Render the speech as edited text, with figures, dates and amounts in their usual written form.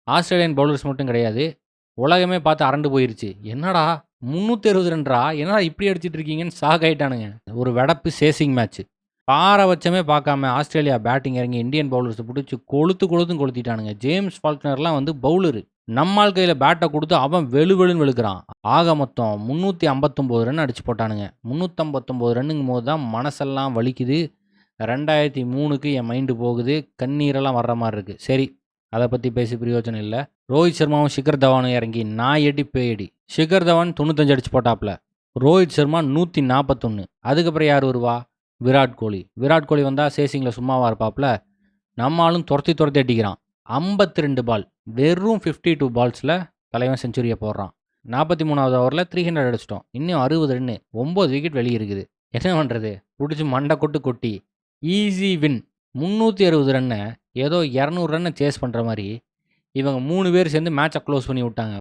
Australian bowlers மட்டும் கிடையாது, உலகமே பார்த்து அரண்டு போயிருச்சு. என்னடா 360 ரன்ரா, என்னடா இப்படி அடிச்சிட்டு இருக்கீங்கன்னு ஷாக் ஆயிட்டானுங்க. ஒரு வெடப்பு சேசிங் மேட்ச். பாரபட்சமே பார்க்காம ஆஸ்திரேலியா பேட்டிங் இறங்கி இந்தியன் பவுலர்ஸை பிடிச்சி கொளுத்துன்னு கொளுத்திட்டானுங்க. ஜேம்ஸ் ஃபால்க்னர்லாம் வந்து பவுலரு. நம்மால் கையில் பேட்டை கொடுத்து அவன் வெளுன்னு வெளுக்கிறான். ஆக மொத்தம் 359 ரன் அடிச்சு போட்டானுங்க. 359 ரன்னுங்கும் போது தான் மனசெல்லாம் வலிக்குது. 2003க்கு என் மைண்டு போகுது, கண்ணீரெல்லாம் வர்ற மாதிரி இருக்குது. சரி, அதை பற்றி பேசி பிரயோஜனம் இல்லை. ரோஹித் சர்மாவும் ஷிகர் தவானும் இறங்கி நான் எடி பேயடி. ஷிகர் தவான் 95 அடிச்சு போட்டாப்புல, ரோஹித் சர்மா 141. அதுக்கப்புறம் யார் வருவா? விராட் கோலி. விராட் கோலி வந்தால் சேசிங்கில் சும்மாவாக இருப்பாப்புல. நம்மளும் துரத்தி அடிக்கிறான். 52 பால், வெறும் 52 பால்ஸில் தலைவன் செஞ்சுரியை போடுறான். 43வது ஓவரில் 300 அடிச்சிட்டோம். இன்னும் 60 ரன்னு, 9 விக்கெட் வெளியே இருக்குது. என்ன பண்ணுறது? பிடிச்சி மண்டை கொட்டி ஈஸி வின். 360 ரன்னை ஏதோ 200 ரன்னை சேஸ் பண்ணுற மாதிரி இவங்க 3 பேர் சேர்ந்து மேட்சை க்ளோஸ் பண்ணி விட்டாங்க.